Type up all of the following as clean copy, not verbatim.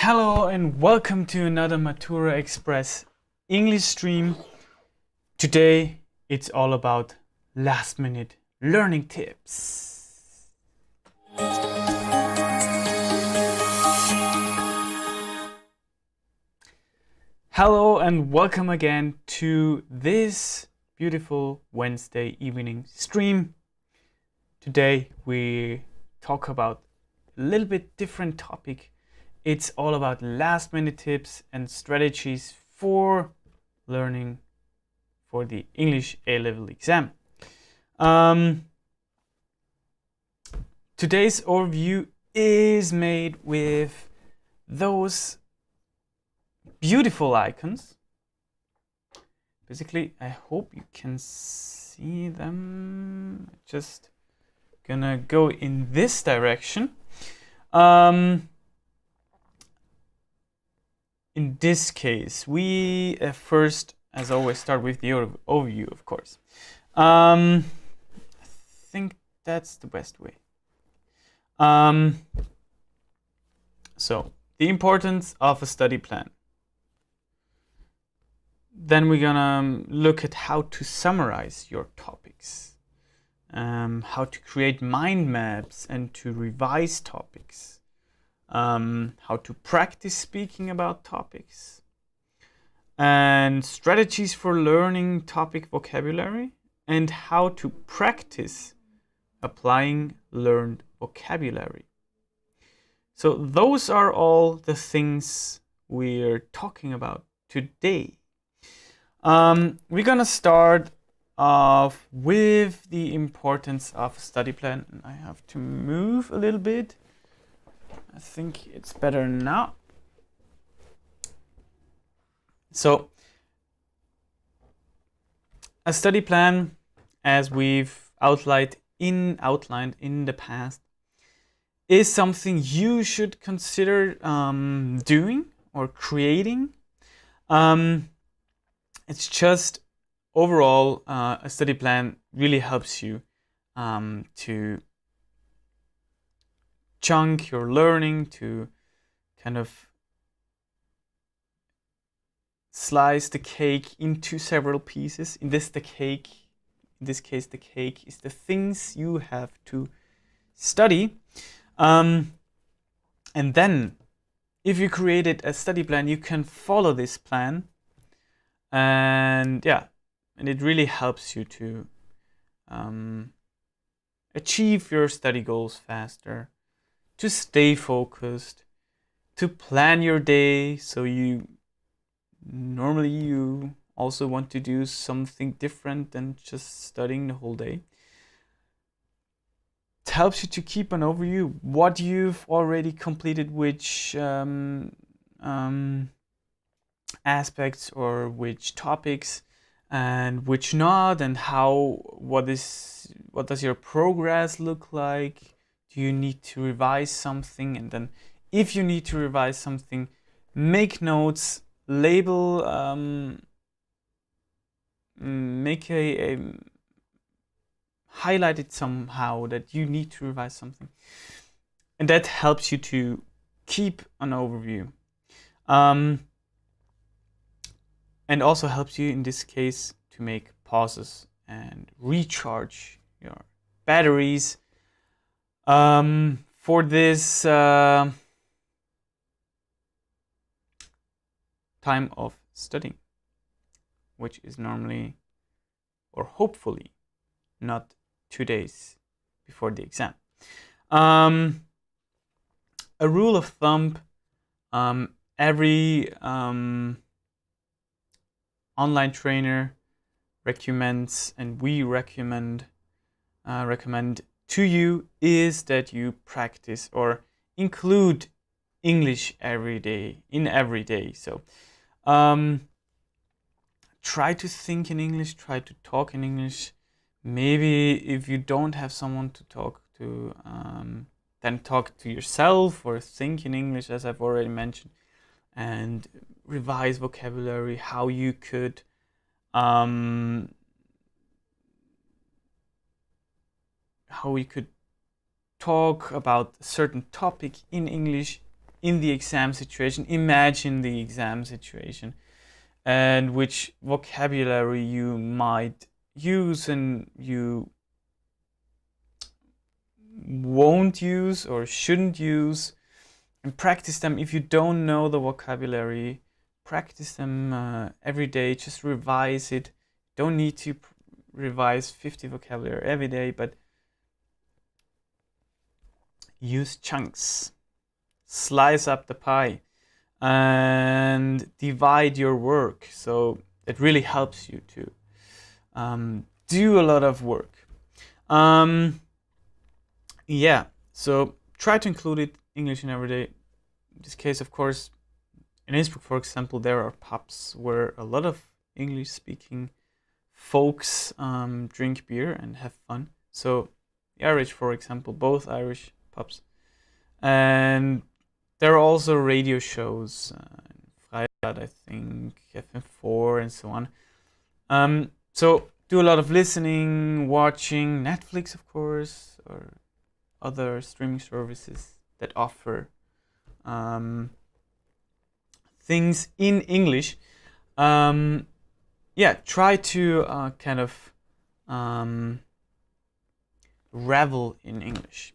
Hello and welcome to another Matura Express English stream. Today it's all about last minute learning tips. Hello and welcome again to this beautiful Wednesday evening stream. Today we talk about a little bit different topic. It's all about last minute tips and strategies for learning for the English A-level exam. Today's overview is made with those beautiful icons. Basically, I hope you can see them. Just gonna go in this direction. In this case, we first, as always, start with the overview, of course. I think that's the best way. So, the importance of a study plan. Then we're gonna look at how to summarize your topics, how to create mind maps and to revise topics. How to practice speaking about topics, and strategies for learning topic vocabulary, and how to practice applying learned vocabulary. So those are all the things we're talking about today. We're gonna start off with the importance of a study plan, and I have to move a little bit. I think it's better now. So, a study plan, as we've outlined in the past, is something you should consider doing or creating. It's just overall, a study plan really helps you to chunk your learning, to kind of slice the cake into several pieces. In this case, the cake is the things you have to study. And then, if you created a study plan, you can follow this plan. And it really helps you to achieve your study goals faster, to stay focused, to plan your day. So you also want to do something different than just studying the whole day. It helps you to keep an overview what you've already completed, which aspects or which topics, and which not, and what does your progress look like. Do you need to revise something? And then if you need to revise something, make notes, label, make highlight it somehow that you need to revise something. And that helps you to keep an overview. And also helps you in this case to make pauses and recharge your batteries for this time of studying, which is normally or hopefully not 2 days before the exam. A rule of thumb, every online trainer recommends, and we recommend to you, is that you practice or include English every day. So try to think in English, try to talk in English. Maybe if you don't have someone to talk to, then talk to yourself or think in English, as I've already mentioned, and revise vocabulary, how you could talk about a certain topic in English in the exam situation, imagine the exam situation and which vocabulary you might use and you won't use or shouldn't use, and practice them. If you don't know the vocabulary, practice them every day. Just revise it. Don't need to revise 50 vocabulary every day, but use chunks. Slice up the pie and divide your work. So it really helps you to do a lot of work. Yeah, so try to include it English in every day. In this case, of course, in Innsbruck, for example, there are pubs where a lot of English-speaking folks drink beer and have fun. So the Irish, for example, both Irish pubs. And there are also radio shows, Freitag, I think, FM4 and so on. So do a lot of listening, watching, Netflix, of course, or other streaming services that offer things in English. Yeah, try to kind of revel in English.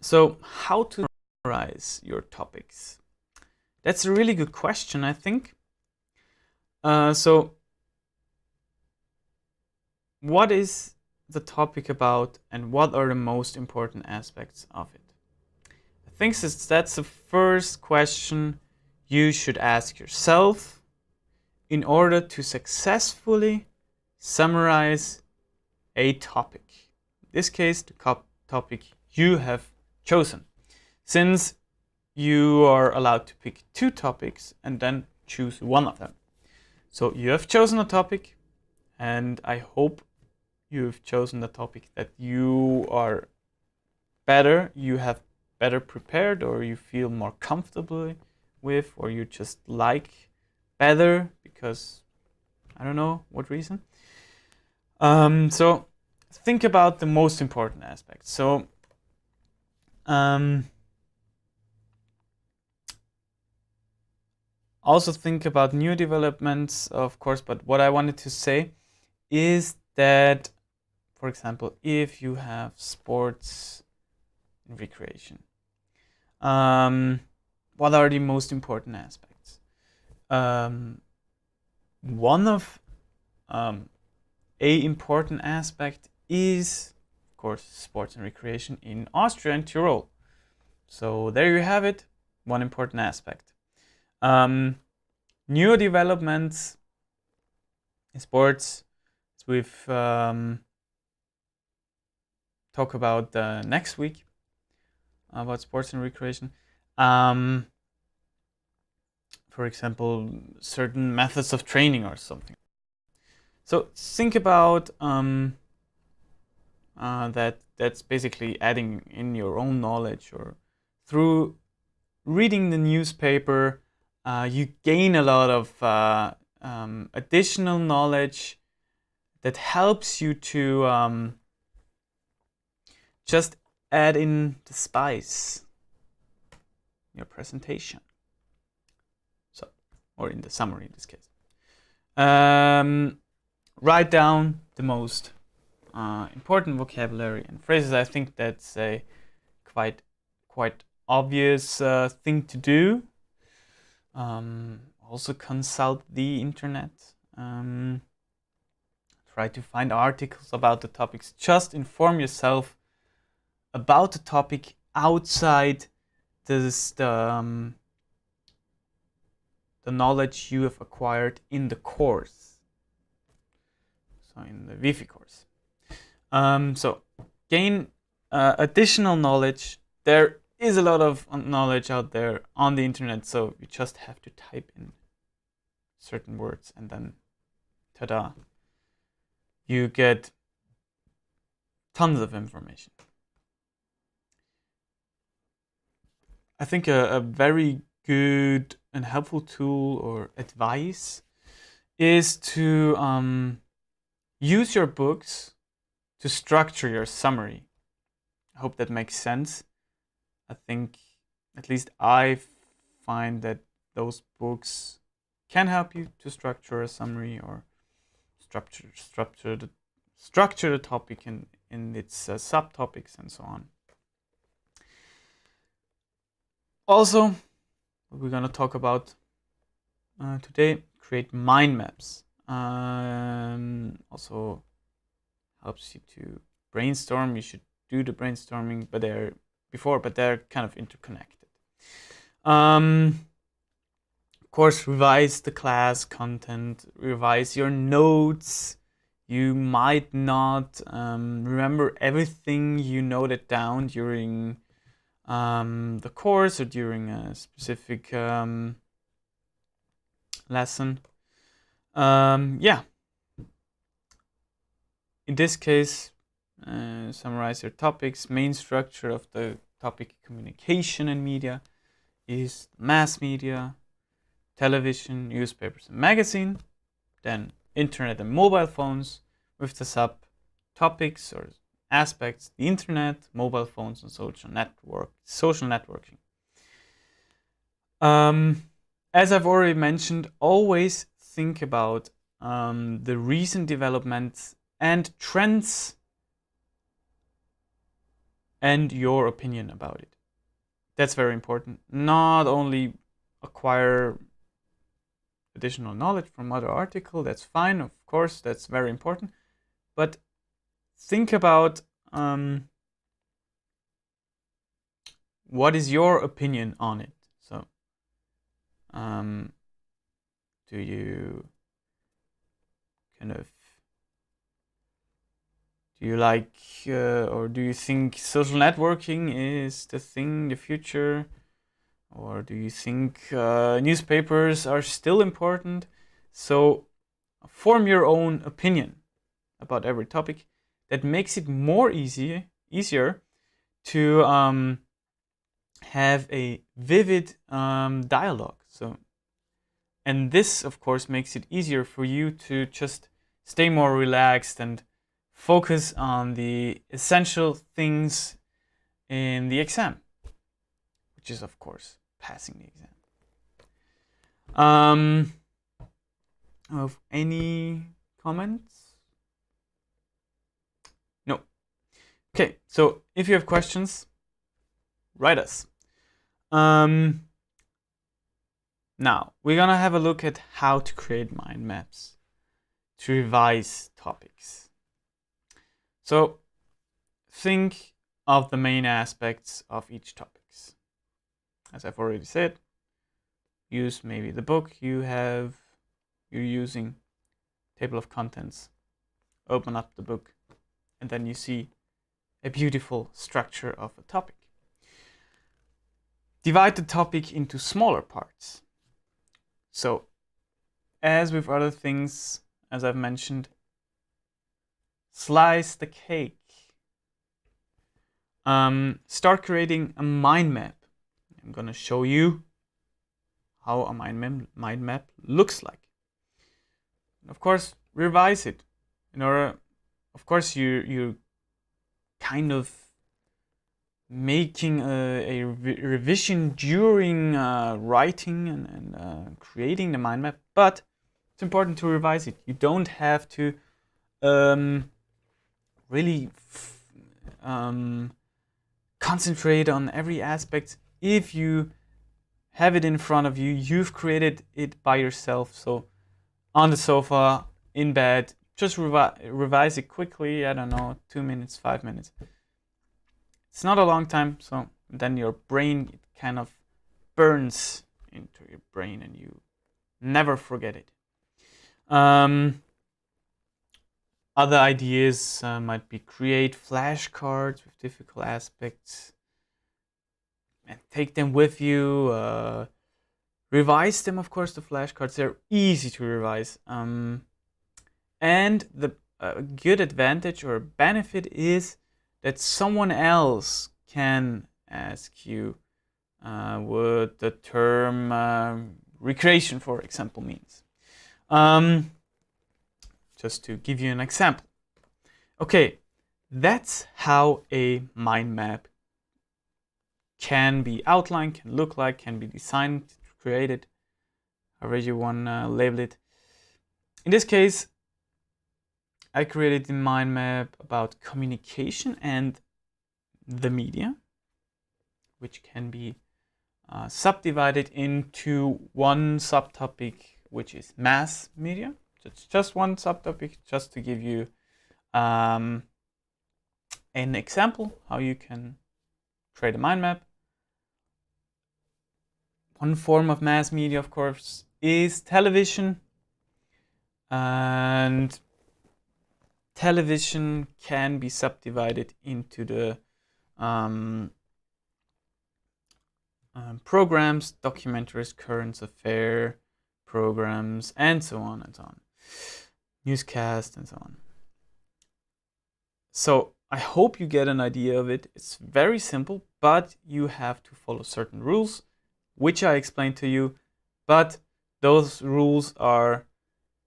So how to summarize your topics? That's a really good question, I think. So what is the topic about and what are the most important aspects of it? I think that's the first question you should ask yourself in order to successfully summarize a topic. In this case, the topic you have chosen, since you are allowed to pick 2 topics and then choose one of them. So you have chosen a topic, and I hope you've chosen the topic that you are you have better prepared, or you feel more comfortable with, or you just like better because I don't know what reason. So think about the most important aspects. So also think about new developments, of course, but what I wanted to say is that, for example, if you have sports and recreation, what are the most important aspects? One of a important aspect is, of course, sports and recreation in Austria and Tyrol. So there you have it, one important aspect. New developments in sports, we've talk about next week about sports and recreation. For example, certain methods of training or something. So think about that's basically adding in your own knowledge, or through reading the newspaper, you gain a lot of additional knowledge that helps you to just add in the spice in your presentation. So, or in the summary in this case. Write down the most important vocabulary and phrases. I think that's a quite obvious thing to do. Also consult the internet. Try to find articles about the topics. Just inform yourself about the topic outside the knowledge you have acquired in the course. So in the Wi-Fi course. So gain additional knowledge. There is a lot of knowledge out there on the internet, so you just have to type in certain words and then ta-da, you get tons of information. I think a very good and helpful tool or advice is to use your books to structure your summary. I hope that makes sense. I think, at least I find that those books can help you to structure a summary or structure the topic in its subtopics and so on. Also, we're going to talk about today, create mind maps. Also helps you to brainstorm. You should do the brainstorming, but they're kind of interconnected. Of course, revise the class content, revise your notes. You might not remember everything you noted down during the course or during a specific lesson. Yeah. In this case, summarize your topics. Main structure of the topic communication and media is mass media, television, newspapers and magazine, then internet and mobile phones with the subtopics or aspects, the internet, mobile phones and social networking. As I've already mentioned, always think about the recent developments and trends and your opinion about it. That's very important. Not only acquire additional knowledge from other articles, that's fine, of course, that's very important, but think about what is your opinion on it. So do you like or do you think social networking is the future? Or do you think newspapers are still important? So form your own opinion about every topic. That makes it easier to have a vivid dialogue. And this, of course, makes it easier for you to just stay more relaxed and focus on the essential things in the exam, which is, of course, passing the exam. Of any comments? No. Okay, so if you have questions, write us. Now, we're gonna have a look at how to create mind maps to revise topics. So, think of the main aspects of each topic. As I've already said, use maybe the book you're using, table of contents, open up the book, and then you see a beautiful structure of a topic. Divide the topic into smaller parts. So, as with other things, as I've mentioned, slice the cake. Start creating a mind map. I'm going to show you how a mind map looks like. And of course, revise it. Of course, you're kind of making a revision during writing and creating the mind map, but it's important to revise it. You don't have to really concentrate on every aspect. If you have it in front of you, you've created it by yourself. So on the sofa, in bed, just revise it quickly. I don't know, 2 minutes, 5 minutes. It's not a long time, so then your brain, it kind of burns into your brain and you never forget it. Other ideas might be create flashcards with difficult aspects and take them with you. Revise them, of course, the flashcards. They're easy to revise. And the good advantage or benefit is that someone else can ask you what the term recreation, for example, means. Just to give you an example. Okay, that's how a mind map can be outlined, can look like, can be designed, created, however you want to label it. In this case, I created the mind map about communication and the media, which can be subdivided into one subtopic, which is mass media. So it's just one subtopic, just to give you an example how you can create a mind map. One form of mass media, of course, is television. And television can be subdivided into the programs, documentaries, current affair programs, and so on and so on. Newscast and so on. So I hope you get an idea of it. It's very simple, but you have to follow certain rules, which I explained to you. But those rules are,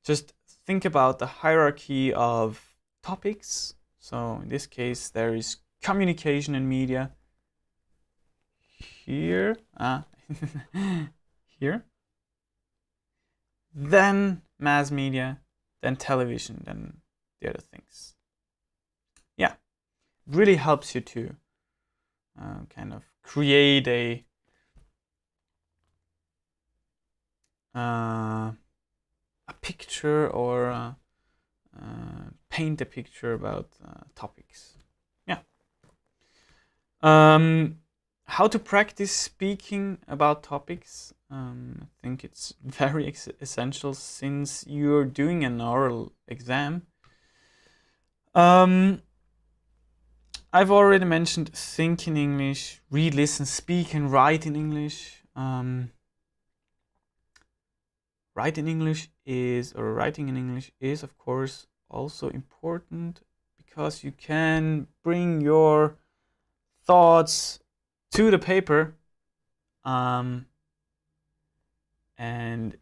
just think about the hierarchy of topics. So in this case, there is communication and media. Here, here. Then mass media, then television, then the other things. Yeah, it really helps you to kind of create a picture or paint a picture about topics. Yeah. How to practice speaking about topics. I think it's very essential since you're doing an oral exam. I've already mentioned think in English, read, listen, speak, and write in English. Writing in English is, of course, also important because you can bring your thoughts to the paper, and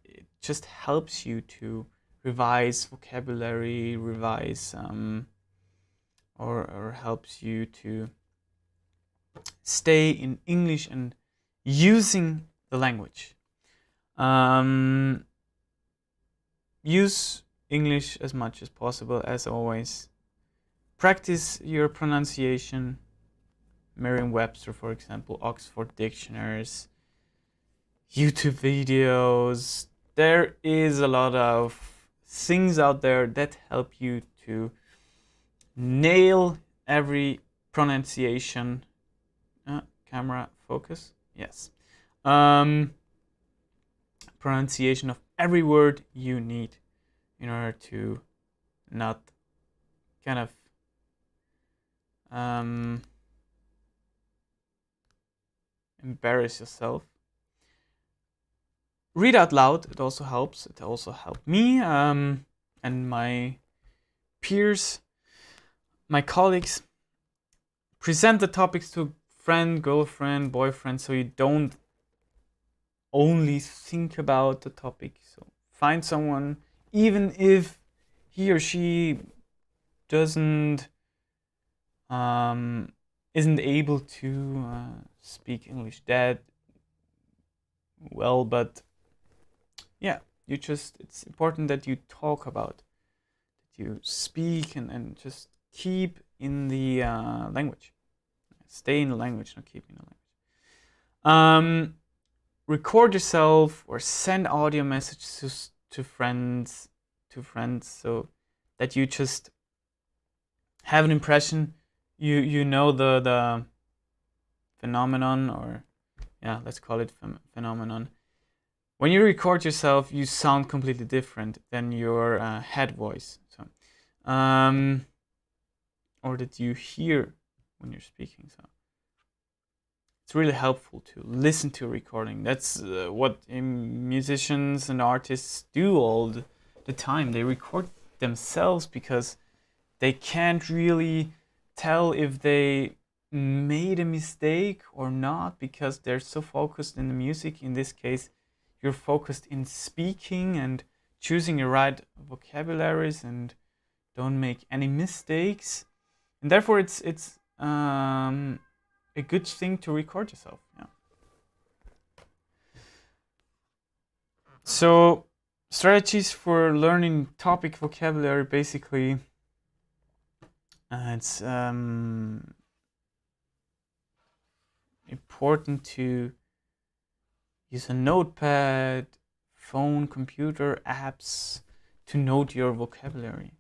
it just helps you to revise vocabulary, or helps you to stay in English and using the language. Use English as much as possible, as always. Practice your pronunciation. Merriam-Webster, for example, Oxford dictionaries, YouTube videos. There is a lot of things out there that help you to nail every pronunciation. Camera focus. Yes. Pronunciation of every word you need in order to not kind of embarrass yourself. Read out loud. It also helps. It also helped me and my peers, my colleagues. Present the topics to a friend, girlfriend, boyfriend, so you don't only think about the topic. So find someone, even if he or she isn't able to speak English that well, but yeah, it's important that you talk about, that you speak and just keep in the language. Stay in the language, not keep in the language. Record yourself or send audio messages to friends, so that you just have an impression. You know the phenomenon, or yeah, let's call it phenomenon. When you record yourself, you sound completely different than your head voice. So, or that you hear when you're speaking. So it's really helpful to listen to a recording. That's what musicians and artists do all the time. They record themselves because they can't really tell if they made a mistake or not, because they're so focused in the music. In this case, you're focused in speaking and choosing the right vocabularies and don't make any mistakes. And therefore, it a good thing to record yourself. Yeah. So strategies for learning topic vocabulary, basically, it's important to use a notepad, phone, computer, apps to note your vocabulary.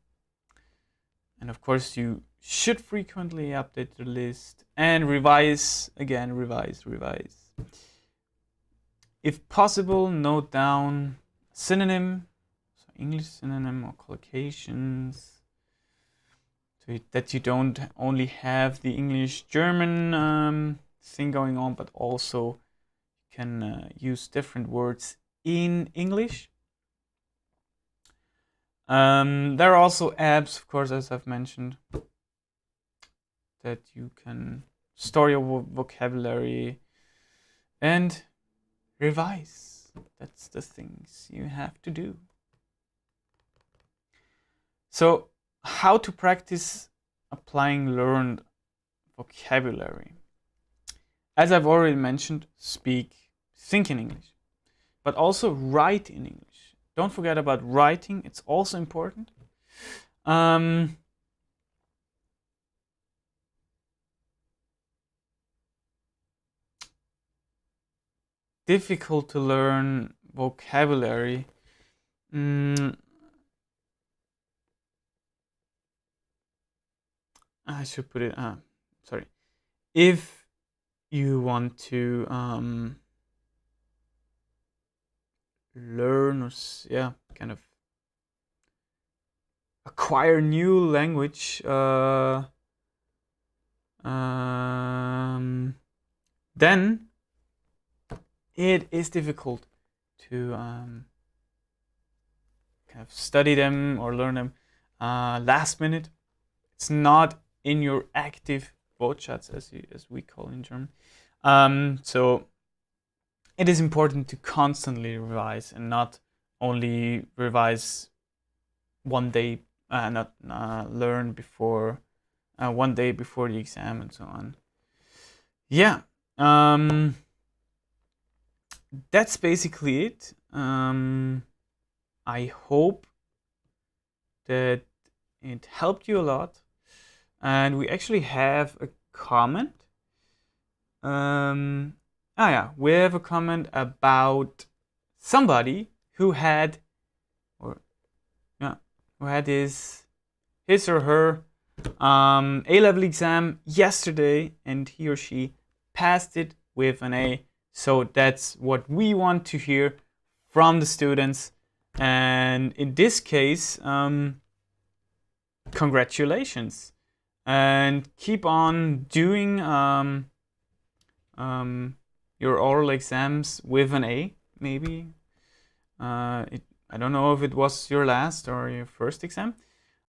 And of course, you should frequently update the list and revise again, revise. If possible, note down synonym, so English synonym or collocations, so that you don't only have the English-German thing going on, but also you can use different words in English. There are also apps, of course, as I've mentioned, that you can store your vocabulary and revise. That's the things you have to do. So, how to practice applying learned vocabulary? As I've already mentioned, think in English, but also write in English. Don't forget about writing, it's also important. Difficult to learn vocabulary. I should put it, sorry. If you want to learn or kind of acquire new language, then it is difficult to kind of study them or learn them last minute. It's not in your active Wortschatz, as we call in German. So it is important to constantly revise and not only revise one day, not learn before 1 day before the exam and so on. Yeah, that's basically it. I hope that it helped you a lot. And we actually have a comment. We have a comment about somebody who had his or her A-level exam yesterday, and he or she passed it with an A. So that's what we want to hear from the students. And in this case, congratulations. And keep on doing your oral exams with an A, maybe. I don't know if it was your last or your first exam,